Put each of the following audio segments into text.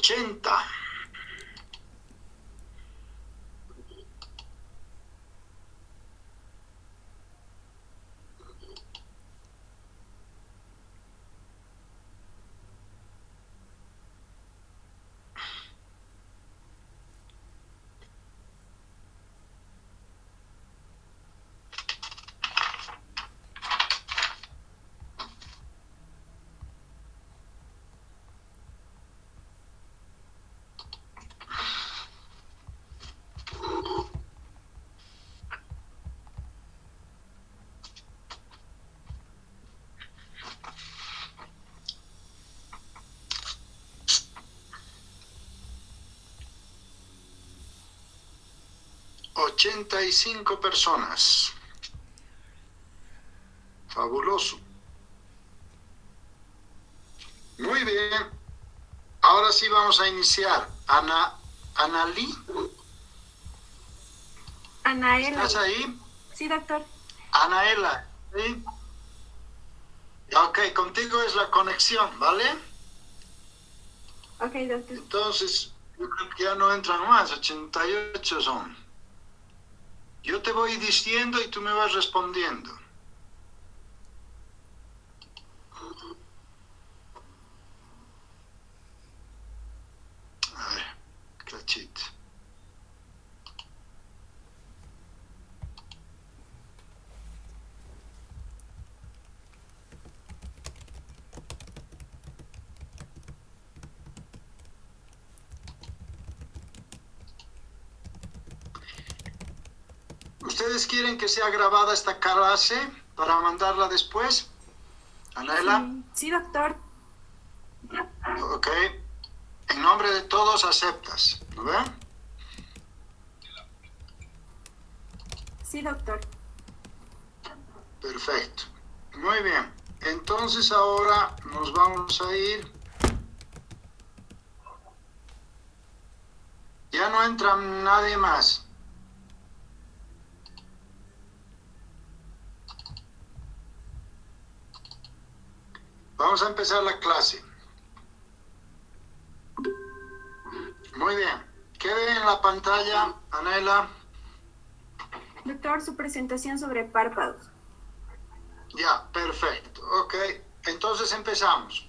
80. $85 personas. Fabuloso. Muy bien. Ahora sí vamos a iniciar. Analí. Anaela. ¿Estás ahí? Sí, doctor. Anaela. ¿Sí? Ok, contigo es la conexión, ¿vale? Ok, doctor. Entonces, yo creo que ya no entran más. 88 son. Yo te voy diciendo y tú me vas respondiendo. A ver, cachito. ¿Ustedes quieren que sea grabada esta clase para mandarla después? Anaela. Sí, doctor. Ok. En nombre de todos aceptas, ¿no ve? Sí, doctor. Perfecto. Muy bien. Entonces ahora nos vamos a ir. Ya no entra nadie más. Vamos a empezar la clase. Muy bien. ¿Qué ve en la pantalla, Anela? Doctor, su presentación sobre párpados. Ya, perfecto. Ok. Entonces empezamos.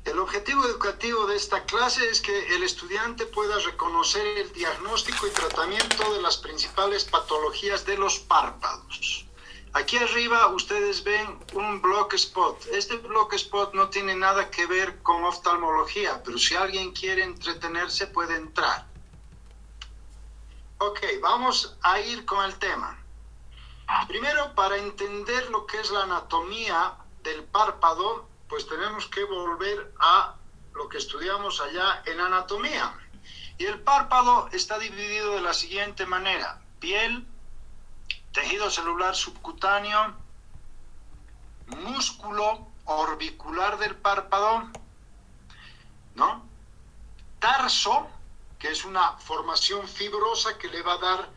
El objetivo educativo de esta clase es que el estudiante pueda reconocer el diagnóstico y tratamiento de las principales patologías de los párpados. Aquí arriba ustedes ven un block spot. Este block spot no tiene nada que ver con oftalmología, pero si alguien quiere entretenerse puede entrar. Ok, vamos a ir con el tema. Primero, para entender lo que es la anatomía del párpado, pues tenemos que volver a lo que estudiamos allá en anatomía. Y el párpado está dividido de la siguiente manera: piel, tejido celular subcutáneo, músculo orbicular del párpado, ¿no? Tarso, que es una formación fibrosa que le va a dar,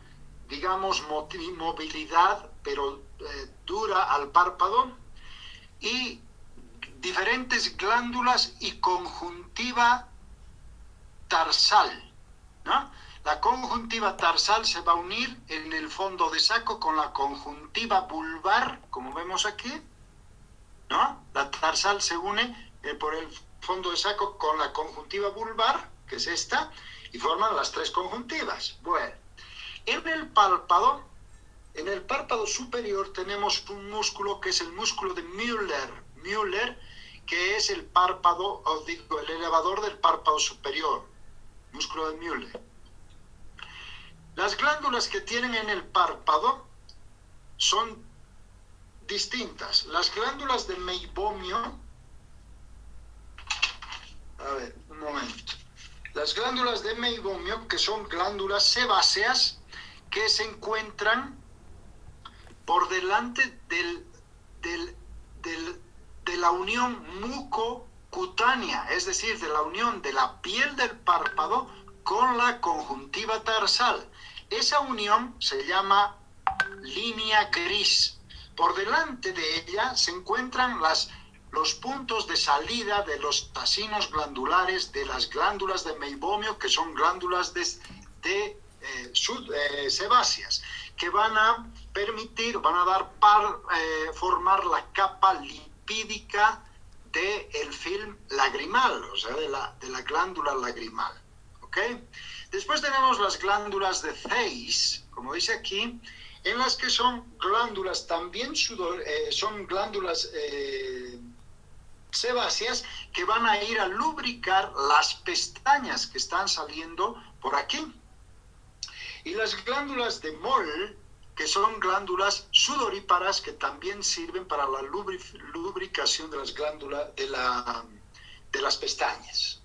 digamos, movilidad, pero dura al párpado, y diferentes glándulas y conjuntiva tarsal, ¿no? La conjuntiva tarsal se va a unir en el fondo de saco con la conjuntiva vulvar, como vemos aquí, ¿no? La tarsal se une por el fondo de saco con la conjuntiva vulvar, que es esta, y forman las tres conjuntivas. Bueno, en el párpado superior tenemos un músculo que es el músculo de Müller, que es el párpado, os digo, el elevador del párpado superior, músculo de Müller. Las glándulas que tienen en el párpado son distintas. Las glándulas de meibomio, a ver, un momento. Las glándulas de meibomio, que son glándulas sebáceas, que se encuentran por delante de la unión mucocutánea, es decir, de la unión de la piel del párpado con la conjuntiva tarsal. Esa unión se llama línea gris. Por delante de ella se encuentran los puntos de salida de los acinos glandulares de las glándulas de meibomio, que son glándulas sebáceas, que van a permitir, van a dar formar la capa lipídica del film lagrimal, o sea, de la glándula lagrimal. ¿Ok? Después tenemos las glándulas de Theiss, como dice aquí, en las que son glándulas también son glándulas sebáceas que van a ir a lubricar las pestañas que están saliendo por aquí. Y las glándulas de Moll, que son glándulas sudoríparas que también sirven para la lubricación de las glándulas de las pestañas.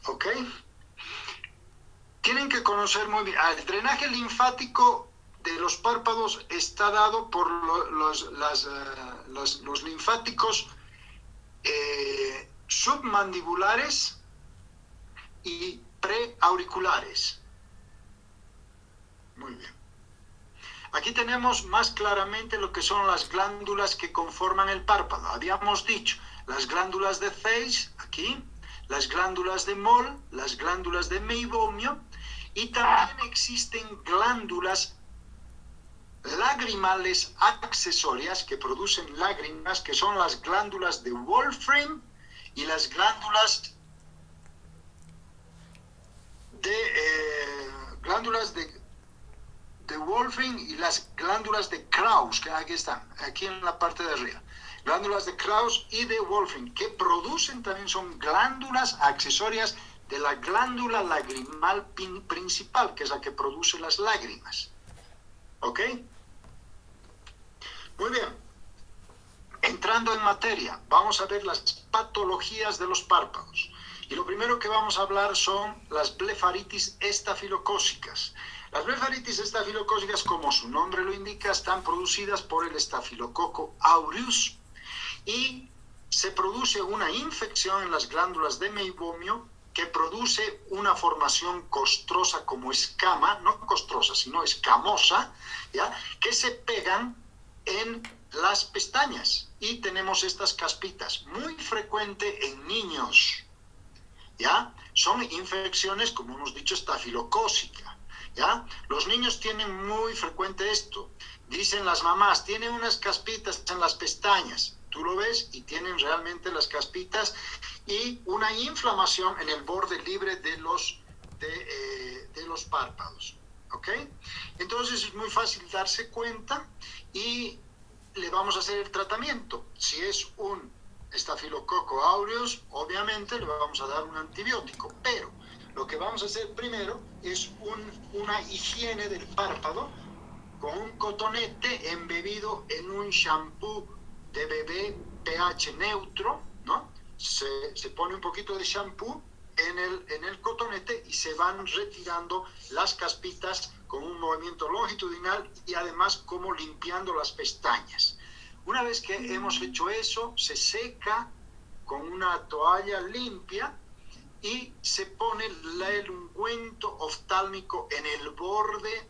¿Ok? Tienen que conocer muy bien. El drenaje linfático de los párpados está dado por los linfáticos submandibulares y preauriculares. Muy bien. Aquí tenemos más claramente lo que son las glándulas que conforman el párpado. Habíamos dicho las glándulas de Theiss, aquí, las glándulas de Moll, las glándulas de meibomio, y también existen glándulas lagrimales accesorias que producen lágrimas, que son las glándulas de Wolfram y las glándulas de Wolfram y las glándulas de Krauss, que aquí están, aquí en la parte de arriba. Glándulas de Krauss y de Wolfram, que producen también, son glándulas accesorias de la glándula lagrimal principal, que es la que produce las lágrimas. ¿Ok? Muy bien. Entrando en materia, vamos a ver las patologías de los párpados. Y lo primero que vamos a hablar son las blefaritis estafilocócicas. Las blefaritis estafilocócicas, como su nombre lo indica, están producidas por el estafilococo aureus y se produce una infección en las glándulas de meibomio que produce una formación costrosa como escama, no costrosa, sino escamosa, ¿ya? Que se pegan en las pestañas y tenemos estas caspitas, muy frecuente en niños, ¿ya? Son infecciones, como hemos dicho, estafilocócica, ¿ya? Los niños tienen muy frecuente esto. Dicen las mamás, tienen unas caspitas en las pestañas. Tú lo ves y tienen realmente las caspitas y una inflamación en el borde libre de los párpados. ¿Ok? Entonces es muy fácil darse cuenta y le vamos a hacer el tratamiento. Si es un estafilococo aureus, obviamente le vamos a dar un antibiótico, pero lo que vamos a hacer primero es una higiene del párpado con un cotonete embebido en un shampoo de bebé pH neutro, ¿no? Se pone un poquito de shampoo en el cotonete y se van retirando las caspitas con un movimiento longitudinal y además como limpiando las pestañas. Una vez que hemos hecho eso, se seca con una toalla limpia y se pone el ungüento oftálmico en el borde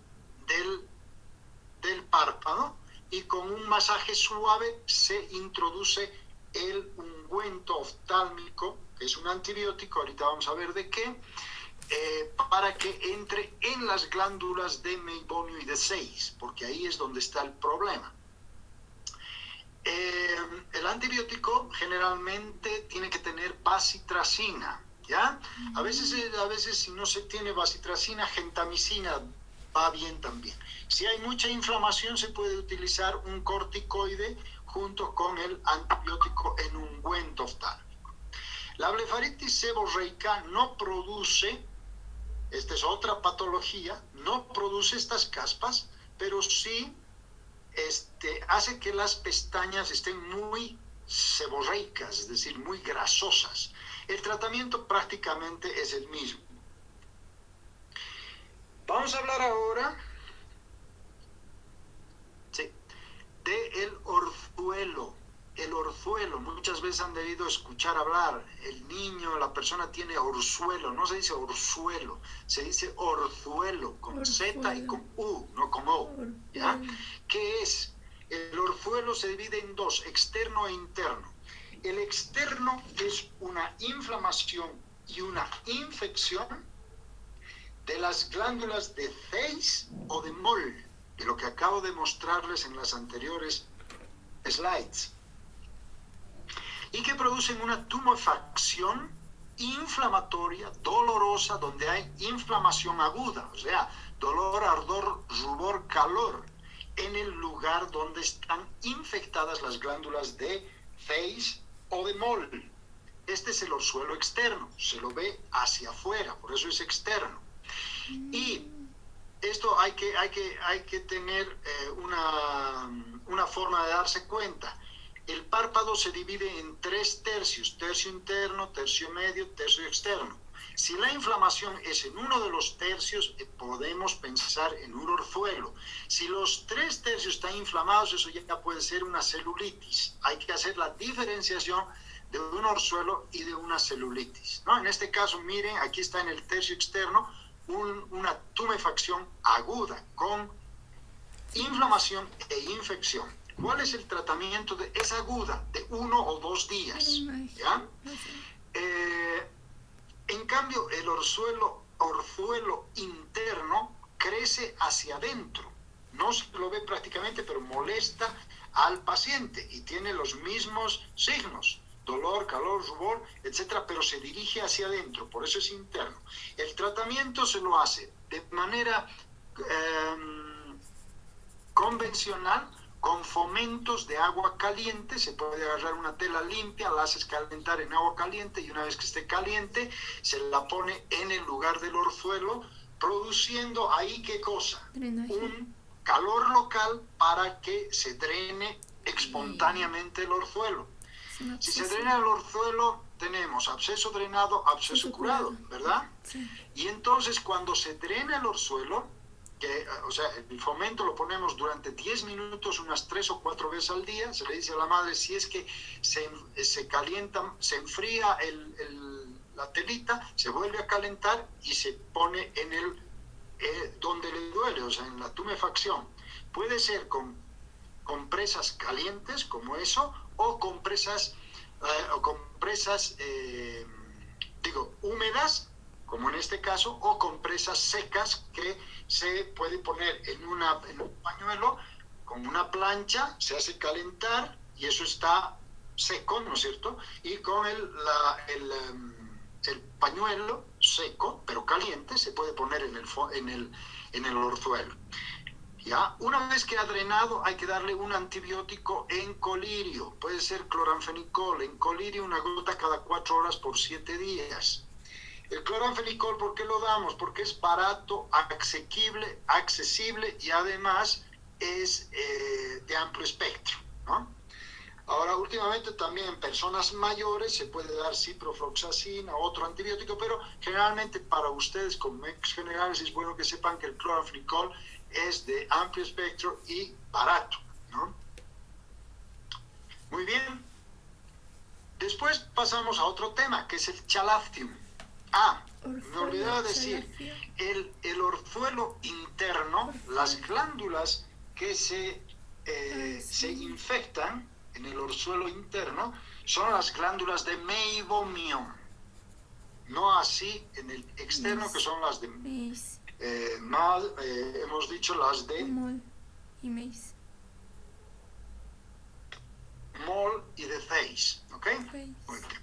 del párpado y con un masaje suave se introduce el ungüento oftálmico, que es un antibiótico, ahorita vamos a ver de qué, para que entre en las glándulas de meibomio y de Theiss, porque ahí es donde está el problema. El antibiótico generalmente tiene que tener bacitracina, ¿ya? A veces si no se tiene bacitracina, gentamicina va bien también. Si hay mucha inflamación, se puede utilizar un corticoide junto con el antibiótico en ungüento oftálmico. La blefaritis seborreica no produce, esta es otra patología, no produce estas caspas, pero sí hace que las pestañas estén muy seborreicas, es decir, muy grasosas. El tratamiento prácticamente es el mismo. Vamos a hablar ahora del orzuelo. El orzuelo, muchas veces han debido escuchar hablar, el niño, la persona tiene orzuelo, no se dice orzuelo, se dice orzuelo, con Z y con U, no con O, ¿ya? ¿Qué es? El orzuelo se divide en dos, externo e interno. El externo es una inflamación y una infección de las glándulas de Zeiss o de Moll, de lo que acabo de mostrarles en las anteriores slides, y que producen una tumefacción inflamatoria, dolorosa, donde hay inflamación aguda, o sea, dolor, ardor, rubor, calor, en el lugar donde están infectadas las glándulas de Zeiss o de Moll. Este es el orzuelo externo, se lo ve hacia afuera, por eso es externo. Y esto hay que tener una forma de darse cuenta. El párpado se divide en 3 tercios, tercio interno, tercio medio, tercio externo. Si la inflamación es en uno de los tercios, podemos pensar en un orzuelo. Si los 3 tercios están inflamados, eso ya puede ser una celulitis. Hay que hacer la diferenciación de un orzuelo y de una celulitis, ¿no? En este caso, miren, aquí está en el tercio externo una tumefacción aguda con inflamación e infección. ¿Cuál es el tratamiento de esa aguda? De 1 o 2 días, ¿ya? En cambio, el orzuelo interno crece hacia adentro. No se lo ve prácticamente, pero molesta al paciente y tiene los mismos signos: dolor, calor, rubor, etcétera, pero se dirige hacia adentro, por eso es interno. El tratamiento se lo hace de manera convencional, con fomentos de agua caliente. Se puede agarrar una tela limpia, la haces calentar en agua caliente y una vez que esté caliente se la pone en el lugar del orzuelo, produciendo ahí ¿qué cosa? Drenaje. Un calor local para que se drene espontáneamente el orzuelo. Si se drena el orzuelo, tenemos absceso drenado, absceso curado, ¿verdad? Sí. Y entonces cuando se drena el orzuelo, o sea, el fomento lo ponemos durante 10 minutos, unas 3 o 4 veces al día. Se le dice a la madre, si es que se calienta, se enfría la telita, se vuelve a calentar y se pone en donde le duele, o sea, en la tumefacción. Puede ser con compresas calientes, como eso, o compresas húmedas, como en este caso, o compresas secas que se puede poner en un pañuelo con una plancha, se hace calentar y eso está seco, ¿no es cierto? Y con el pañuelo seco, pero caliente, se puede poner en el orzuelo. ¿Ya? Una vez que ha drenado, hay que darle un antibiótico en colirio. Puede ser cloranfenicol. En colirio, una gota cada 4 horas por 7 días. El cloranfenicol, ¿por qué lo damos? Porque es barato, accesible y además es de amplio espectro, ¿no? Ahora, últimamente también en personas mayores se puede dar ciprofloxacina, otro antibiótico, pero generalmente para ustedes como médicos generales es bueno que sepan que el cloranfenicol es de amplio espectro y barato, ¿no? Muy bien. Después pasamos a otro tema, que es el chalactium. Me olvidaba decir, el orzuelo interno, las glándulas que se infectan en el orzuelo interno son las glándulas de Meibomian, no así en el externo, que son las de hemos dicho las de Moll y Mace. Moll y de Zeiss, ¿ok? Zeiss. Muy bien.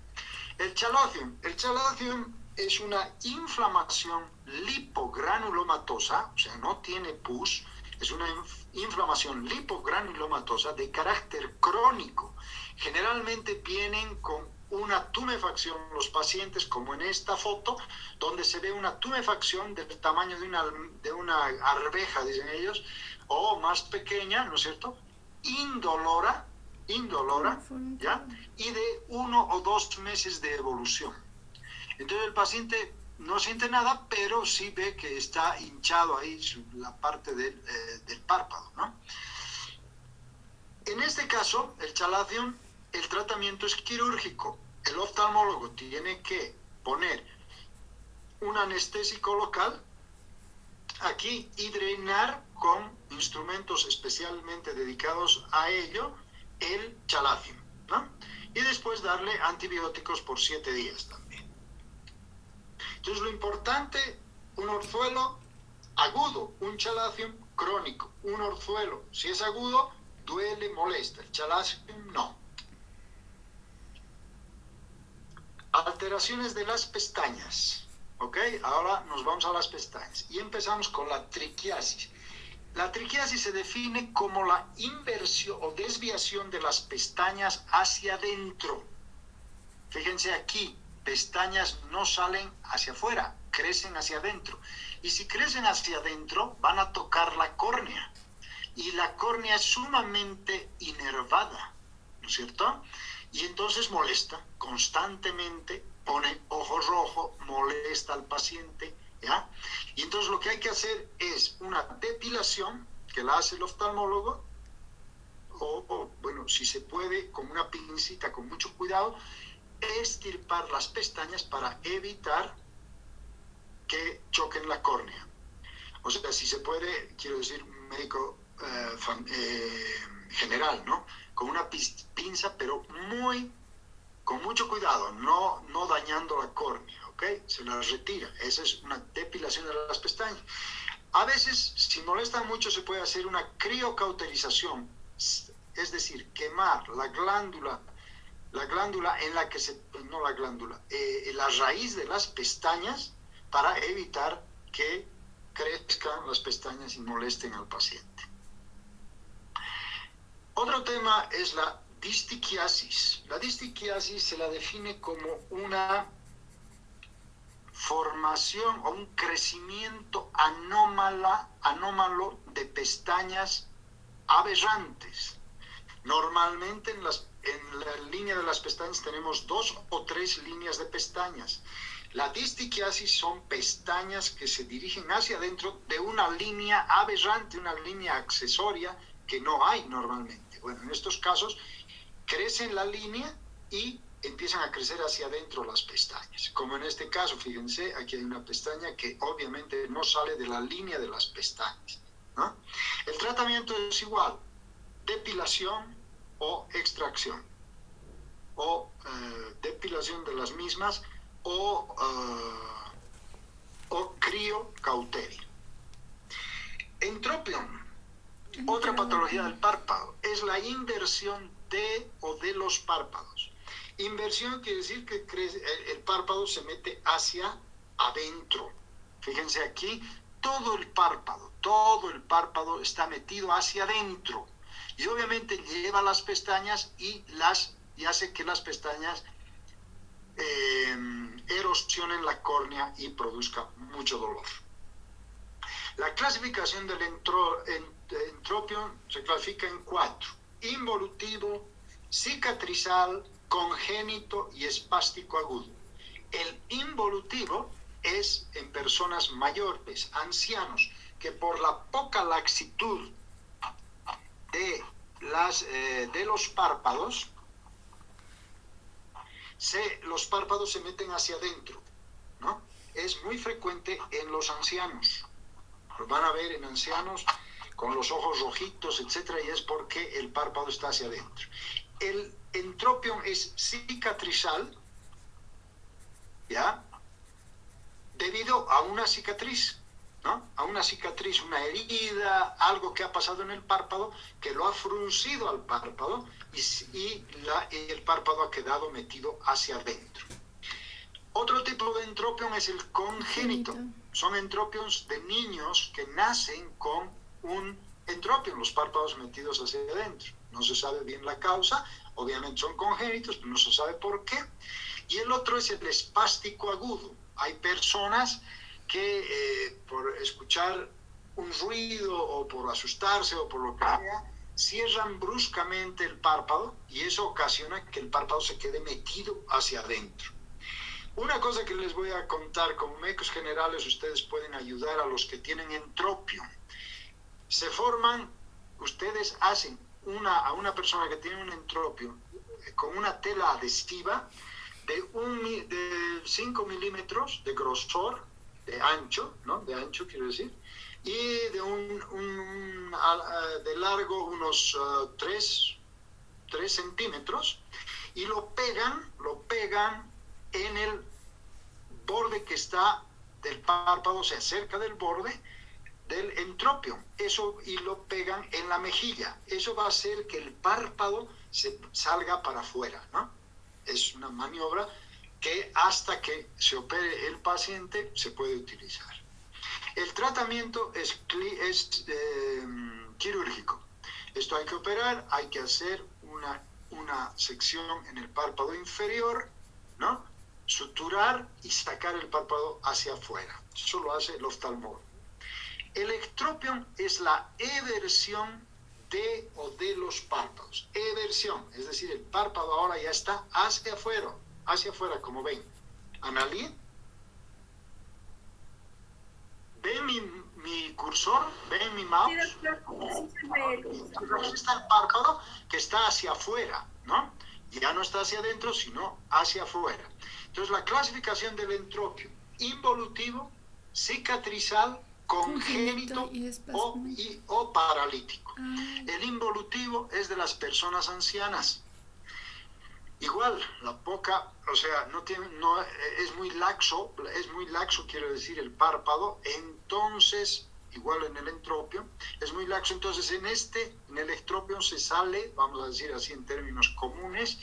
El chalactium es una inflamación lipogranulomatosa, o sea, no tiene pus, es una inflamación lipogranulomatosa de carácter crónico. Generalmente vienen con una tumefacción los pacientes, como en esta foto, donde se ve una tumefacción del tamaño de una arveja, dicen ellos, o más pequeña, ¿no es cierto? Indolora, ¿ya? Y de 1 o 2 meses de evolución. Entonces el paciente no siente nada, pero sí ve que está hinchado ahí la parte del párpado, ¿no? En este caso, el chalactium, el tratamiento es quirúrgico. El oftalmólogo tiene que poner un anestésico local aquí y drenar con instrumentos especialmente dedicados a ello el chalazion, ¿no? Y después darle antibióticos por 7 días también. Entonces lo importante, un orzuelo agudo, un chalazion crónico. Un orzuelo, si es agudo, duele, molesta. El chalazion no. Alteraciones de las pestañas. ¿Ok? Ahora nos vamos a las pestañas. Y empezamos con la triquiasis. La triquiasis se define como la inversión o desviación de las pestañas hacia adentro. Fíjense aquí, pestañas no salen hacia afuera, crecen hacia adentro. Y si crecen hacia adentro, van a tocar la córnea. Y la córnea es sumamente inervada, ¿no es cierto? Y entonces molesta constantemente, pone ojo rojo, molesta al paciente, ¿ya? Y entonces lo que hay que hacer es una depilación, que la hace el oftalmólogo, o bueno, si se puede, con una pincita, con mucho cuidado, extirpar las pestañas para evitar que choquen la córnea. O sea, si se puede, quiero decir, un médico general, ¿no? Con una pinza, pero con mucho cuidado, no dañando la córnea, ¿ok? Se la retira. Esa es una depilación de las pestañas. A veces, si molestan mucho, se puede hacer una criocauterización, es decir, quemar la glándula en la que la raíz de las pestañas para evitar que crezcan las pestañas y molesten al paciente. Otro tema es la distiquiasis. La distiquiasis se la define como una formación o un crecimiento anómalo de pestañas aberrantes. Normalmente en la línea de las pestañas tenemos 2 o 3 líneas de pestañas. La distiquiasis son pestañas que se dirigen hacia adentro de una línea aberrante, una línea accesoria que no hay normalmente. Bueno, en estos casos crecen la línea y empiezan a crecer hacia adentro las pestañas. Como en este caso, fíjense, aquí hay una pestaña que obviamente no sale de la línea de las pestañas, ¿no? El tratamiento es igual, depilación o extracción, o depilación de las mismas, o criocauterio. Entropión, otra patología del párpado, es la inversión de los párpados. Inversión quiere decir que el párpado se mete hacia adentro. Fíjense aquí, todo el párpado está metido hacia adentro. Y obviamente lleva las pestañas y hace que las pestañas erosionen la córnea y produzca mucho dolor. La clasificación del entropión se clasifica en 4: involutivo, cicatrizal, congénito y espástico agudo. El involutivo es en personas mayores, ancianos, que por la poca laxitud de los párpados, los párpados se meten hacia adentro, ¿no? Es muy frecuente en los ancianos. Lo van a ver en ancianos con los ojos rojitos, etcétera, y es porque el párpado está hacia adentro. El entropión es cicatrizal, ¿ya? Debido a una cicatriz, ¿no? A una cicatriz, una herida, algo que ha pasado en el párpado, que lo ha fruncido al párpado y el párpado ha quedado metido hacia adentro. Otro tipo de entropión es el congénito. Son entropions de niños que nacen con un entropión, los párpados metidos hacia adentro. No se sabe bien la causa, obviamente son congénitos, pero no se sabe por qué. Y el otro es el espástico agudo. Hay personas que por escuchar un ruido o por asustarse o por lo que sea, cierran bruscamente el párpado y eso ocasiona que el párpado se quede metido hacia adentro. Una cosa que les voy a contar, como médicos generales ustedes pueden ayudar a los que tienen entropión. Se forman, ustedes hacen a una persona que tiene un entropión con una tela adhesiva de 5 milímetros de grosor, de ancho, ¿no? De ancho quiero decir, y de de largo unos 3 centímetros, y lo pegan en el borde que está del párpado, o sea, cerca del borde del entropio, eso, y lo pegan en la mejilla. Eso va a hacer que el párpado se salga para afuera, ¿no? Es una maniobra que hasta que se opere el paciente se puede utilizar. El tratamiento es quirúrgico. Esto hay que operar, hay que hacer una sección en el párpado inferior, ¿no? Suturar y sacar el párpado hacia afuera. Eso lo hace el oftalmólogo. El ectropion es la eversión de los párpados. Eversión, es decir, el párpado ahora ya está hacia afuera, como ven. Analí, ¿ven mi cursor? ¿Ven mi mouse? Sí, doctor. Sí, se ve. Entonces está el párpado que está hacia afuera, ¿no? Ya no está hacia adentro, sino hacia afuera. Entonces la clasificación del entropio: involutivo, cicatrizal, congénito o paralítico. El involutivo es de las personas ancianas. Igual, o sea, es muy laxo, quiero decir, el párpado. Entonces, igual en el entropio, es muy laxo. Entonces, en el ectropio se sale, vamos a decir así en términos comunes,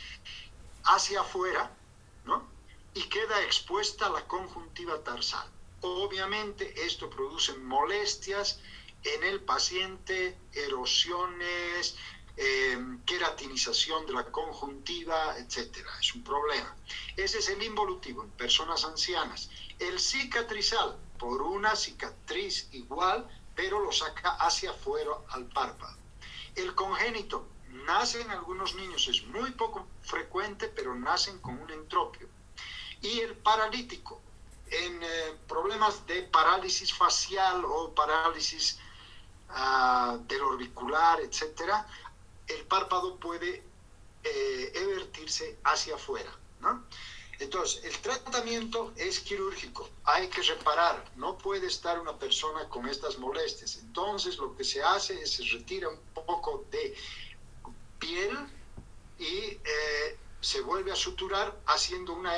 hacia afuera, ¿no? Y queda expuesta la conjuntiva tarsal. Obviamente esto produce molestias en el paciente, erosiones, queratinización de la conjuntiva, etcétera. Es un problema. Ese es el involutivo en personas ancianas. El cicatrizal, por una cicatriz igual, pero lo saca hacia afuera al párpado. El congénito nace en algunos niños, es muy poco frecuente, pero nacen con un entropio. Y el paralítico, en problemas de parálisis facial o parálisis del orbicular, etcétera, el párpado puede evertirse hacia afuera, ¿no? Entonces, el tratamiento es quirúrgico, hay que reparar, no puede estar una persona con estas molestias. Entonces, lo que se hace es se retira un poco de piel y se vuelve a suturar haciendo una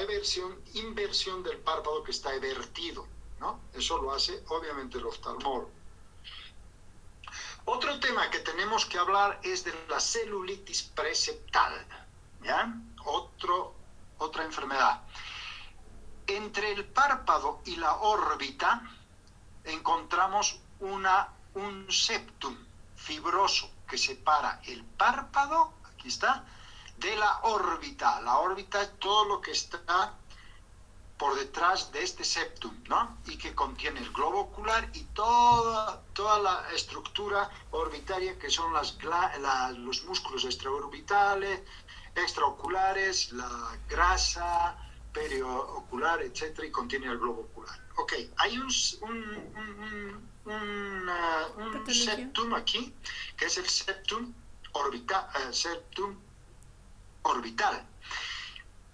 inversión del párpado que está evertido, ¿no? Eso lo hace obviamente el oftalmólogo. Otro tema que tenemos que hablar es de la celulitis preseptal, ¿ya? Otra enfermedad. Entre el párpado y la órbita encontramos un septum fibroso que separa el párpado, aquí está, de la órbita. La órbita es todo lo que está por detrás de este septum, ¿no? Y que contiene el globo ocular y toda la estructura orbitaria, que son los músculos extraoculares, la grasa periocular, etcétera, y contiene el globo ocular. Ok, hay un septum aquí, que es el septum orbital,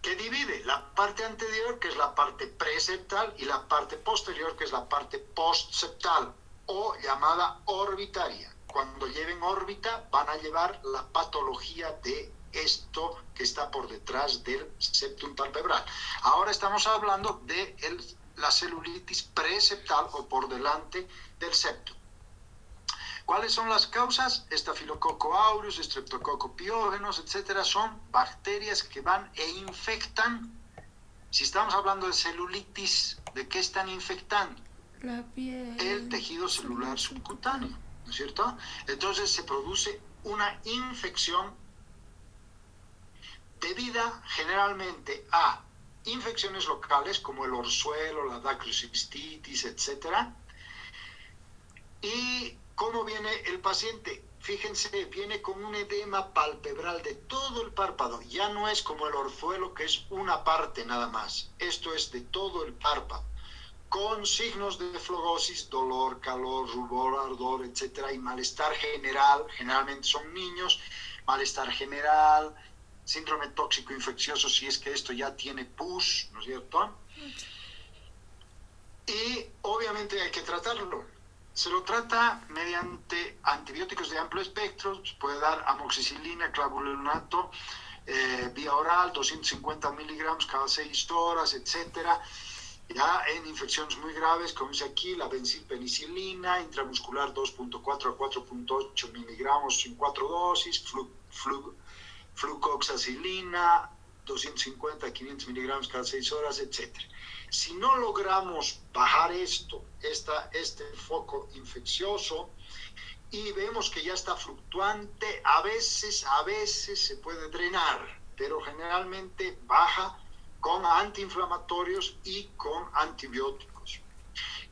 que divide la parte anterior, que es la parte preseptal, y la parte posterior, que es la parte postseptal, o llamada orbitaria. Cuando lleven órbita, van a llevar la patología de esto que está por detrás del septum palpebral. Ahora estamos hablando de la celulitis preseptal, o por delante del septum. ¿Cuáles son las causas? Estafilococo aureus, Streptococcus pyogenes, etcétera. Son bacterias que van e infectan. Si estamos hablando de celulitis, ¿de qué están infectando? La piel. El tejido celular subcutáneo, ¿no es cierto? Entonces se produce una infección debida generalmente a infecciones locales como el orzuelo, la dacryocystitis, etcétera. Y ¿cómo viene el paciente? Fíjense, viene con un edema palpebral de todo el párpado. Ya no es como el orzuelo, que es una parte nada más. Esto es de todo el párpado, con signos de flegosis, dolor, calor, rubor, ardor, etcétera, y malestar general. Generalmente son niños. Malestar general, síndrome tóxico infeccioso, si es que esto ya tiene pus, ¿no es cierto? y obviamente hay que tratarlo. Se lo trata mediante antibióticos de amplio espectro, se puede dar amoxicilina, clavulanato, vía oral, 250 miligramos cada 6 horas, etcétera. Ya en infecciones muy graves, como dice aquí, la benzilpenicilina, intramuscular 2.4 a 4.8 miligramos en 4 dosis, flucoxacilina, 250 a 500 miligramos cada 6 horas, etcétera. Si no logramos bajar este foco infeccioso, y vemos que ya está fluctuante, a veces se puede drenar, pero generalmente baja con antiinflamatorios y con antibióticos.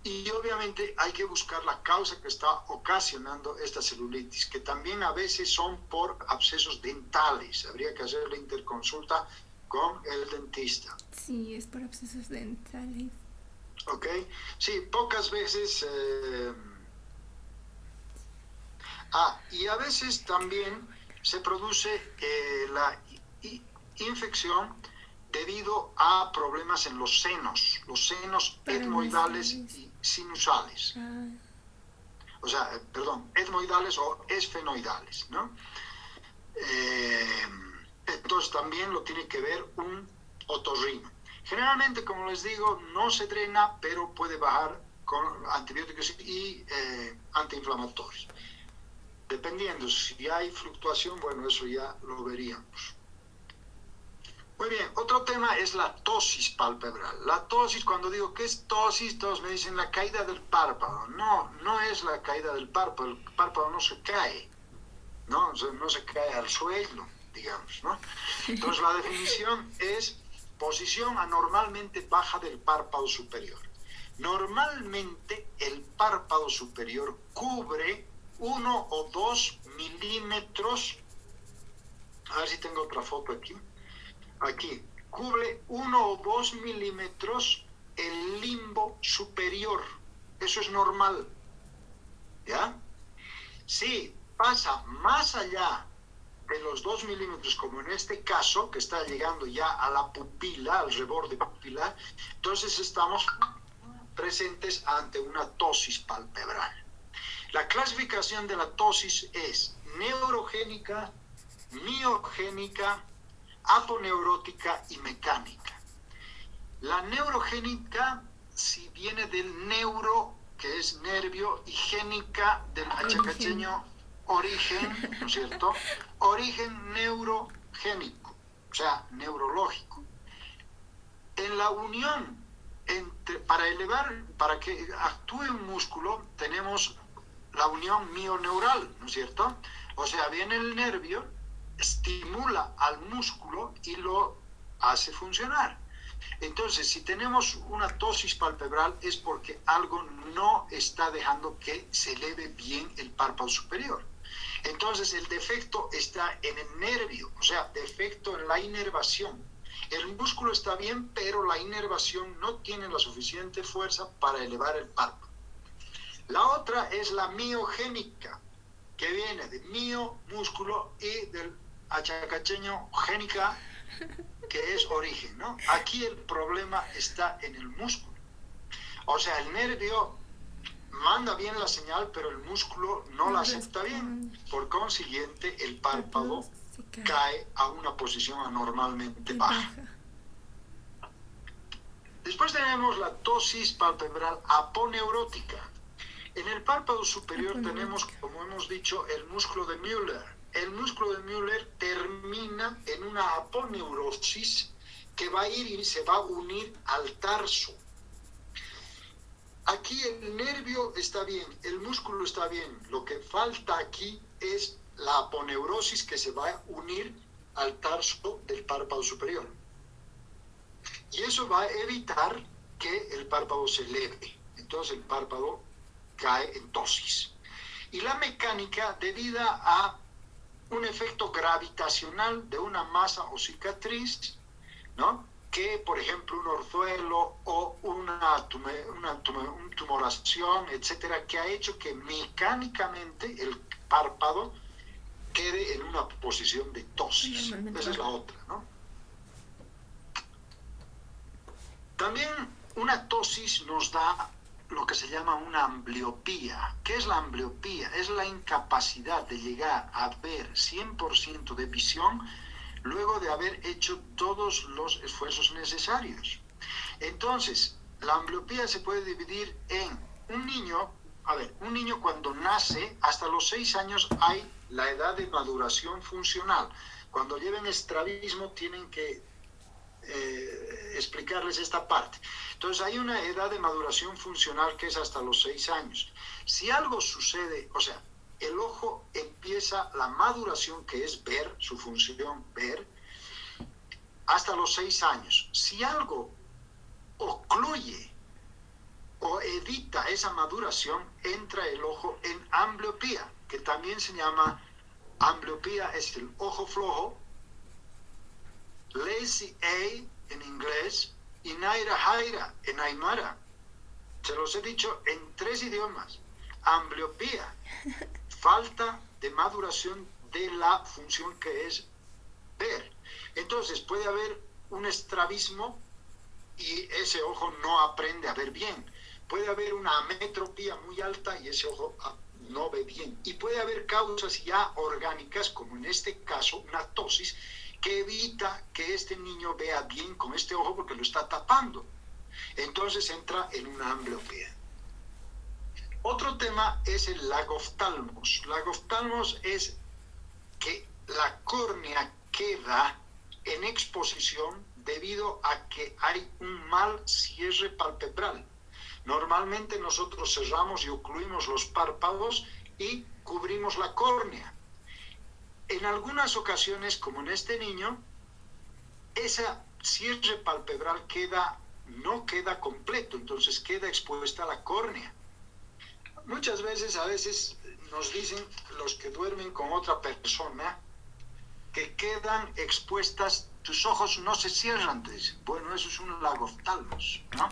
Y obviamente hay que buscar la causa que está ocasionando esta celulitis, que también a veces son por abscesos dentales. Habría que hacer la interconsulta con el dentista. Sí, es por abscesos dentales. ¿Ok? Sí, pocas veces... y a veces también se produce la infección debido a problemas en los senos etmoidales y sinusales. O sea, etmoidales o esfenoidales, ¿no? Entonces también lo tiene que ver un otorrino. Generalmente, como les digo, no se drena, pero puede bajar con antibióticos y antiinflamatorios. Dependiendo, si hay fluctuación, bueno, eso ya lo veríamos. Muy bien, otro tema es la tosis palpebral. La tosis, cuando digo ¿qué es tosis? Todos me dicen la caída del párpado. No, no es la caída del párpado. El párpado no se cae, ¿no? O sea, no se cae al suelo, digamos, ¿no? Entonces la definición es posición anormalmente baja del párpado superior. Normalmente el párpado superior cubre 1 o 2 milímetros, a ver si tengo otra foto aquí, cubre 1 o 2 milímetros el limbo superior, eso es normal, ¿ya? Si pasa más allá de los 2 milímetros, como en este caso, que está llegando ya a la pupila, al reborde pupilar, entonces estamos presentes ante una tosis palpebral. La clasificación de la tosis es neurogénica, miogénica, aponeurótica y mecánica. La neurogénica, si viene del neuro, que es nervio, y génica del achacacheño origen, ¿no es cierto? Origen neurogénico, o sea, neurológico. En la unión para que actúe un músculo, tenemos la unión mioneural, ¿no es cierto? O sea, viene el nervio, estimula al músculo y lo hace funcionar. Entonces, si tenemos una tosis palpebral es porque algo no está dejando que se eleve bien el párpado superior. Entonces, el defecto está en el nervio, o sea, defecto en la inervación. El músculo está bien, pero la inervación no tiene la suficiente fuerza para elevar el párpado. La otra es la miogénica, que viene de mio, músculo, y del achacacheño génica, que es origen, ¿no? Aquí el problema está en el músculo. O sea, el nervio manda bien la señal, pero el músculo no la acepta bien. Por consiguiente, el párpado cae a una posición anormalmente baja. Después tenemos la tosis palpebral aponeurótica. En el párpado superior tenemos, como hemos dicho, el músculo de Müller. El músculo de Müller termina en una aponeurosis que va a ir y se va a unir al tarso. Aquí el nervio está bien, el músculo está bien. Lo que falta aquí es la aponeurosis que se va a unir al tarso del párpado superior. Y eso va a evitar que el párpado se eleve. Entonces el párpado cae en tosis. Y la mecánica, debida a un efecto gravitacional de una masa o cicatriz, ¿no? Que, por ejemplo, un orzuelo o una tumoración, etcétera, que ha hecho que mecánicamente el párpado quede en una posición de tosis. Esa es la otra, ¿no? También Una ptosis nos da lo que se llama una ambliopía. ¿Qué es la ambliopía? Es la incapacidad de llegar a ver 100% de visión luego de haber hecho todos los esfuerzos necesarios. Entonces, la ambliopía se puede dividir en un niño cuando nace, hasta los 6 años hay la edad de maduración funcional. Cuando lleven estrabismo tienen que explicarles esta parte. Entonces hay una edad de maduración funcional que es hasta los 6 años. Si algo sucede, o sea, el ojo empieza la maduración, que es ver, su función ver, hasta los 6 años. Si algo ocluye o evita esa maduración, entra el ojo en ambliopía, que también se llama ambliopía, es el ojo flojo, lazy eye en inglés y naira jaira en aymara. Se los he dicho en 3 idiomas. Ambliopía, falta de maduración de la función que es ver. Entonces puede haber un estrabismo y ese ojo no aprende a ver bien. Puede haber una ametropía muy alta y ese ojo no ve bien. Y puede haber causas ya orgánicas, como en este caso una ptosis, que evita que este niño vea bien con este ojo porque lo está tapando. Entonces entra en una ambliopía. Otro tema es el lagoftalmos. Lagoftalmos es que la córnea queda en exposición debido a que hay un mal cierre palpebral. Normalmente nosotros cerramos y ocluimos los párpados y cubrimos la córnea. En algunas ocasiones, como en este niño, ese cierre palpebral no queda completo, entonces queda expuesta la córnea. Muchas veces, nos dicen los que duermen con otra persona que quedan expuestas, tus ojos no se cierran, te dicen. Bueno, eso es un lagoftalmos, ¿no?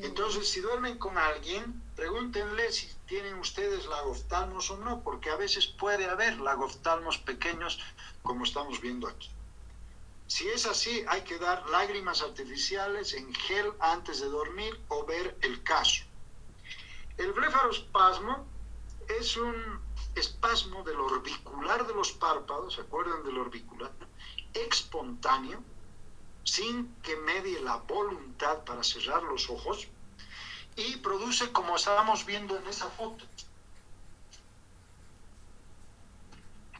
Entonces, si duermen con alguien, pregúntenle si tienen ustedes lagoftalmos o no, porque a veces puede haber lagoftalmos pequeños, como estamos viendo aquí. Si es así, hay que dar lágrimas artificiales en gel antes de dormir o ver el caso. El blefarospasmo es un espasmo del orbicular de los párpados, ¿se acuerdan del orbicular? Espontáneo, sin que medie la voluntad para cerrar los ojos, y produce como estábamos viendo en esa foto.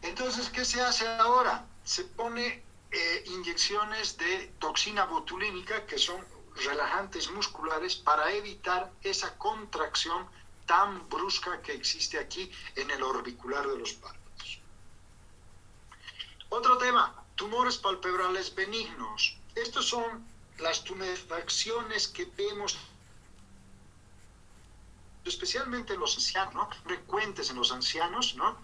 Entonces, ¿qué se hace ahora? Se pone inyecciones de toxina botulínica, que son relajantes musculares, para evitar esa contracción tan brusca que existe aquí en el orbicular de los párpados. Otro tema, tumores palpebrales benignos. Estos son las tumefacciones que vemos especialmente en los ancianos, ¿no? Frecuentes en los ancianos, ¿no?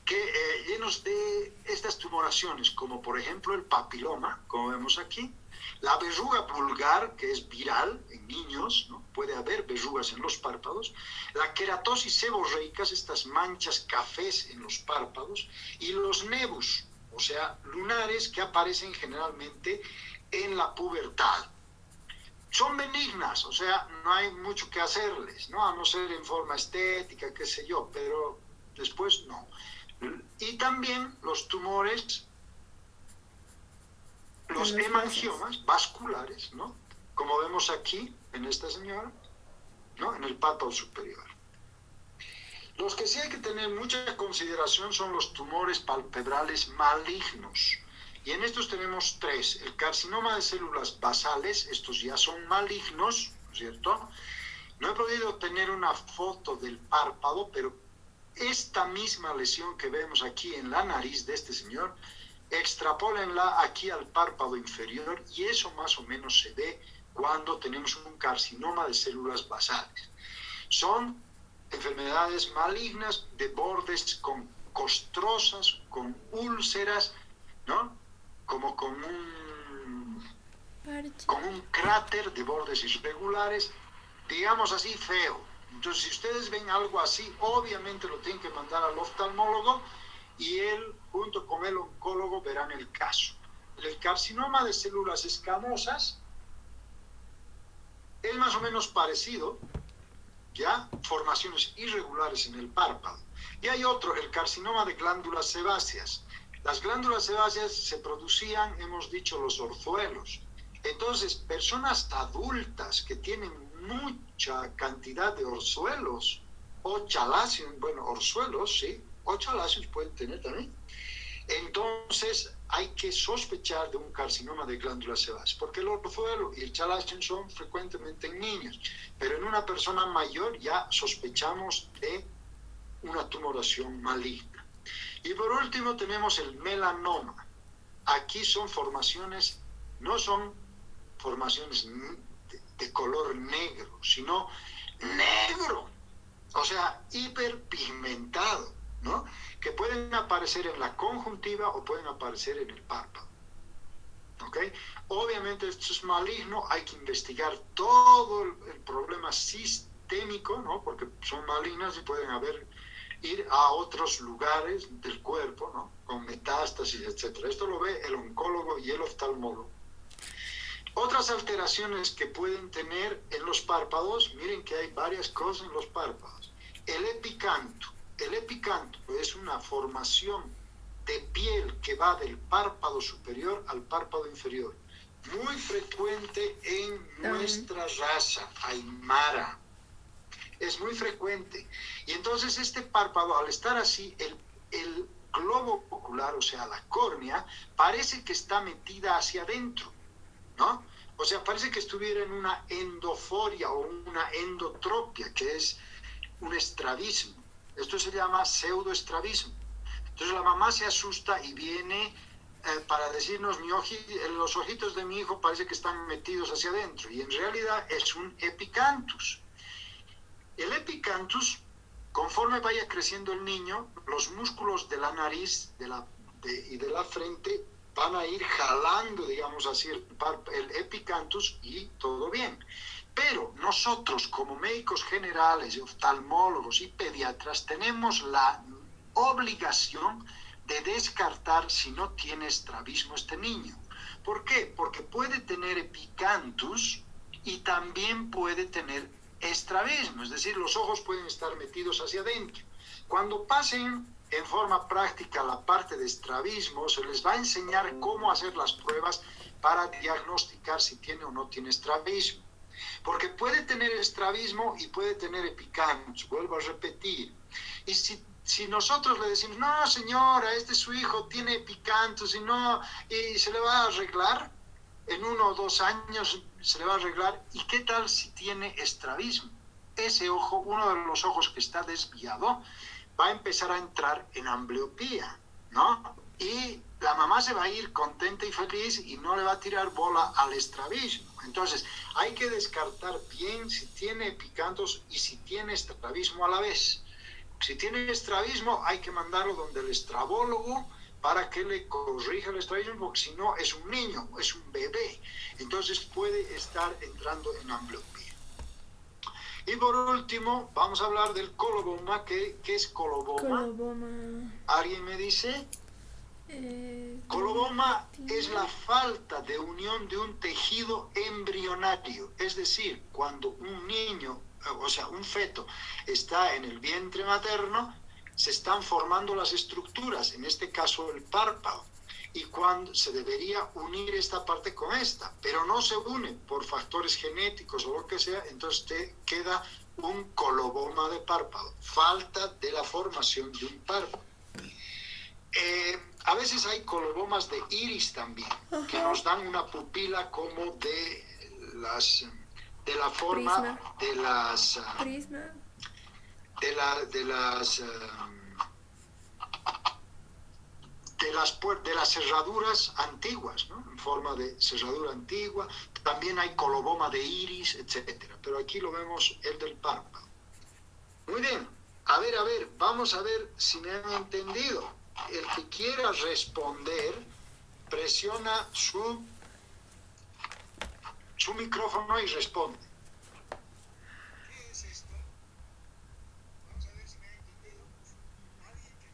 Que llenos de estas tumoraciones, como por ejemplo el papiloma, como vemos aquí, la verruga vulgar, que es viral en niños, ¿no? Puede haber verrugas en los párpados, la queratosis seborreicas, estas manchas cafés en los párpados, y los nevus, o sea, lunares que aparecen generalmente en la pubertad. Son benignas, o sea, no hay mucho que hacerles, ¿no? A no ser en forma estética, qué sé yo, pero después no. Y también los tumores, los hemangiomas vasculares, ¿no? Como vemos aquí en esta señora, ¿no? En el párpado superior. Los que sí hay que tener mucha consideración son los tumores palpebrales malignos. Y en estos tenemos 3. El carcinoma de células basales, estos ya son malignos, ¿no es cierto? No he podido tener una foto del párpado, pero esta misma lesión que vemos aquí en la nariz de este señor, extrapólenla aquí al párpado inferior y eso más o menos se ve cuando tenemos un carcinoma de células basales. Son enfermedades malignas de bordes con costrosas, con úlceras, ¿no? Como con un cráter de bordes irregulares, digamos así, feo. Entonces, si ustedes ven algo así, obviamente lo tienen que mandar al oftalmólogo y él, junto con el oncólogo, verán el caso. El carcinoma de células escamosas es más o menos parecido, ¿ya? Formaciones irregulares en el párpado. Y hay otro, el carcinoma de glándulas sebáceas. Las glándulas sebáceas se producían, hemos dicho, los orzuelos. Entonces, personas adultas que tienen mucha cantidad de orzuelos, o chalacios, bueno, orzuelos, sí, o chalacios pueden tener también. Entonces, hay que sospechar de un carcinoma de glándulas sebáceas, porque el orzuelo y el chalacio son frecuentemente en niños, pero en una persona mayor ya sospechamos de una tumoración maligna. Y por último tenemos el melanoma. Aquí son formaciones, no son formaciones de color negro, sino negro, o sea, hiperpigmentado, ¿no? Que pueden aparecer en la conjuntiva o pueden aparecer en el párpado. ¿Ok? Obviamente esto es maligno, hay que investigar todo el problema sistémico, ¿no? Porque son malignas y pueden ir a otros lugares del cuerpo, ¿no? Con metástasis, etc. Esto lo ve el oncólogo y el oftalmólogo. Otras alteraciones que pueden tener en los párpados, miren que hay varias cosas en los párpados. El epicanto. El epicanto es una formación de piel que va del párpado superior al párpado inferior. Muy frecuente en nuestra raza aymara. Es muy frecuente. Y entonces este párpado, al estar así, el globo ocular, o sea, la córnea, parece que está metida hacia adentro, ¿no? O sea, parece que estuviera en una endoforia o una endotropia, que es un estrabismo. Esto se llama pseudoestrabismo. Entonces la mamá se asusta y viene para decirnos, los ojitos de mi hijo parece que están metidos hacia adentro, y en realidad es un epicanthus. El epicanthus, conforme vaya creciendo el niño, los músculos de la nariz y de la frente van a ir jalando, digamos así, el epicanthus, y todo bien. Pero nosotros, como médicos generales, oftalmólogos y pediatras, tenemos la obligación de descartar si no tiene estrabismo este niño. ¿Por qué? Porque puede tener epicanthus y también puede tener estrabismo, es decir, los ojos pueden estar metidos hacia adentro. Cuando pasen en forma práctica la parte de estrabismo, se les va a enseñar cómo hacer las pruebas para diagnosticar si tiene o no tiene estrabismo. Porque puede tener estrabismo y puede tener epicanthus, vuelvo a repetir. Y si nosotros le decimos, no señora, su hijo tiene epicanthus y se le va a arreglar, en 1 o 2 años se le va a arreglar, ¿y qué tal si tiene estrabismo? Ese ojo, uno de los ojos que está desviado, va a empezar a entrar en ambbliopía, ¿no? Y la mamá se va a ir contenta y feliz y no le va a tirar bola al estrabismo. Entonces, hay que descartar bien si tiene epicanthus y si tiene estrabismo a la vez. Si tiene estrabismo, hay que mandarlo donde el estrabólogo para que le corrija el estrabismo, porque si no, es un niño, es un bebé. Entonces, puede estar entrando en ambbliopía. Y por último, vamos a hablar del coloboma. ¿Qué es coloboma? Coloboma. ¿Alguien me dice? Coloboma es la falta de unión de un tejido embrionario, es decir, cuando un niño, o sea, un feto, está en el vientre materno, se están formando las estructuras, en este caso el párpado, y cuando se debería unir esta parte con esta, pero no se une por factores genéticos o lo que sea, entonces te queda un coloboma de párpado, falta de la formación de un párpado. A veces hay colobomas de iris también, que nos dan una pupila como de la forma Prisma. de las Prisma. de las cerraduras antiguas, ¿no? En forma de cerradura antigua. También hay coloboma de iris, etcétera. Pero aquí lo vemos el del párpado. Muy bien. A ver, vamos a ver si me han entendido. El que quiera responder, presiona su micrófono y responde.